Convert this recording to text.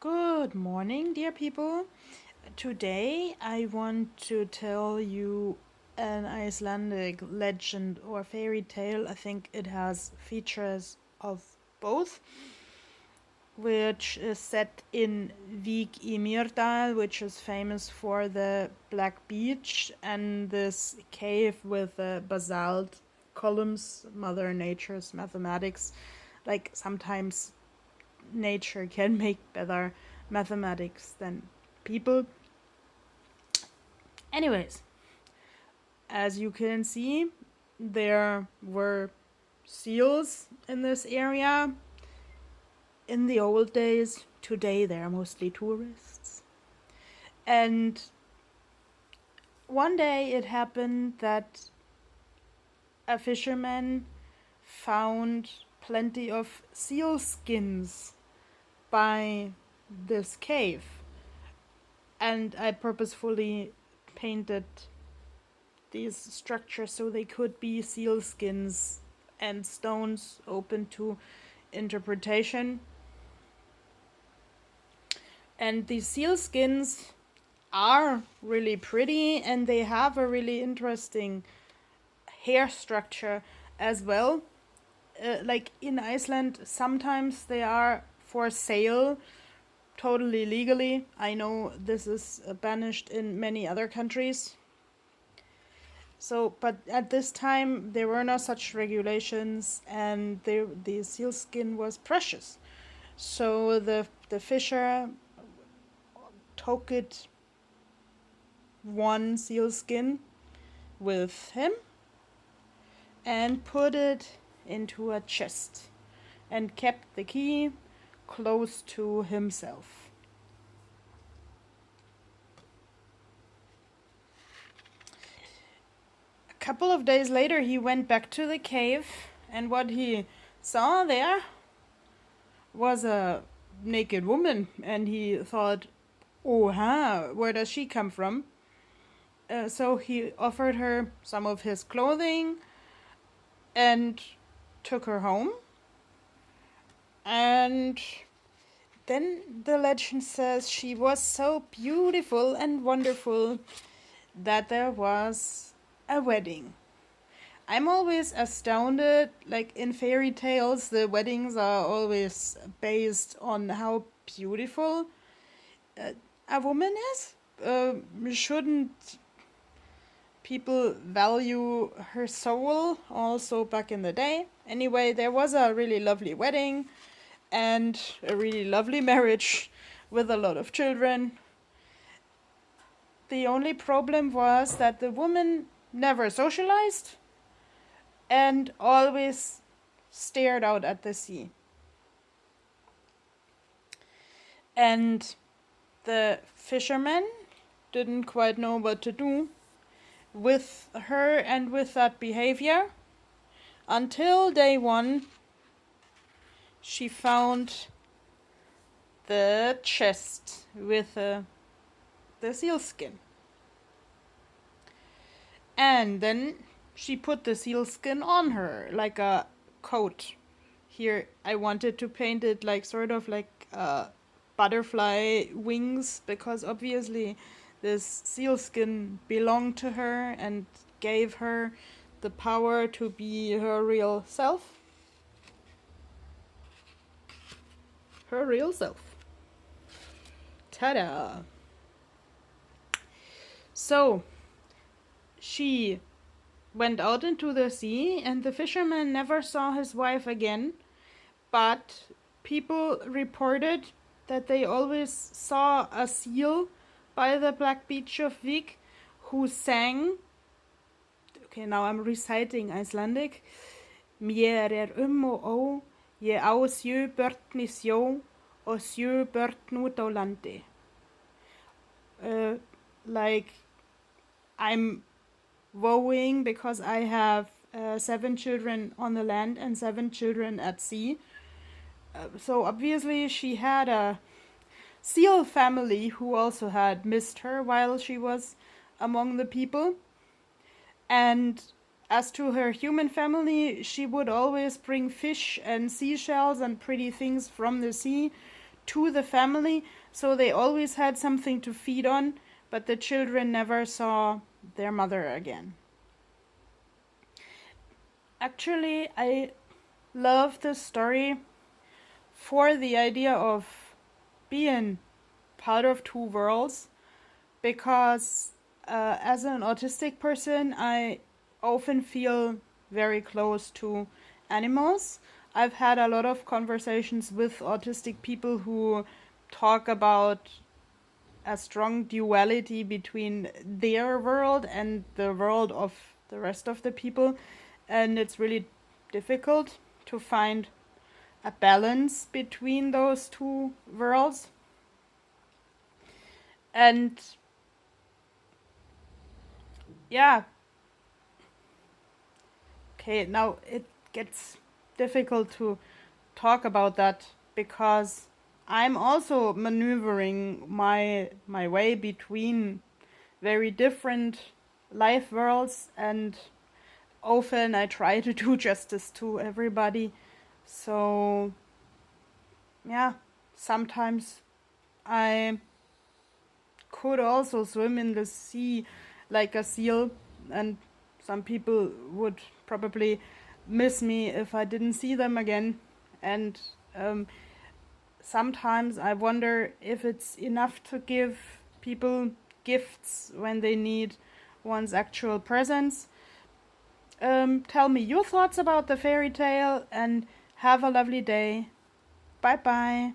Good morning, dear people. Today I want to tell you an Icelandic legend or fairy tale. I think it has features of both, which is set in Vík í Mýrdal, which is famous for the black beach and this cave with the basalt columns, Mother Nature's mathematics. Like sometimes nature can make better mathematics than people. Anyways, as you can see, there were seals in this area in the old days. Today they are mostly tourists. And one day it happened that a fisherman found plenty of seal skins by this cave, and I purposefully painted these structures so they could be seal skins and stones open to interpretation. And these seal skins are really pretty, and they have a really interesting hair structure as well. Like in Iceland, sometimes they are for sale totally legally. I know this is banished in many other countries. So, but at this time there were no such regulations, and the seal skin was precious. So the fisher took it one seal skin with him and put it into a chest and kept the key close to himself. A couple of days later he went back to the cave, and what he saw there was a naked woman, and he thought, oh, where does she come from? So he offered her some of his clothing and took her home. And then the legend says she was so beautiful and wonderful that there was a wedding. I'm always astounded, like in fairy tales, the weddings are always based on how beautiful a woman is. Shouldn't people value her soul also back in the day? Anyway, there was a really lovely wedding and a really lovely marriage with a lot of children. The only problem was that the woman never socialized and always stared out at the sea. And the fisherman didn't quite know what to do with her and with that behavior until day one. She found the chest with the sealskin. And then she put the sealskin on her like a coat. Here I wanted to paint it like sort of like butterfly wings, because obviously this sealskin belonged to her and gave her the power to be her real self. Her real self. Ta-da! So, she went out into the sea, and the fisherman never saw his wife again, but people reported that they always saw a seal by the black beach of Vík who sang, okay, now I'm reciting Icelandic, Mér og ó, ég á börn í sjó og börn út á landi. Like, I'm vowing because I have 7 children on the land and 7 children at sea. So obviously she had a seal family who also had missed her while she was among the people. And as to her human family, she would always bring fish and seashells and pretty things from the sea to the family, so they always had something to feed on, but the children never saw their mother again. Actually, I love this story for the idea of being part of two worlds, because as an autistic person, I often feel very close to animals. I've had a lot of conversations with autistic people who talk about a strong duality between their world and the world of the rest of the people, and it's really difficult to find a balance between those two worlds. And yeah, okay, now it gets difficult to talk about that because I'm also maneuvering my way between very different life worlds, and often I try to do justice to everybody. So yeah, sometimes I could also swim in the sea like a seal, and some people would probably miss me if I didn't see them again. And sometimes I wonder if it's enough to give people gifts when they need one's actual presence. Tell me your thoughts about the fairy tale and have a lovely day. Bye bye.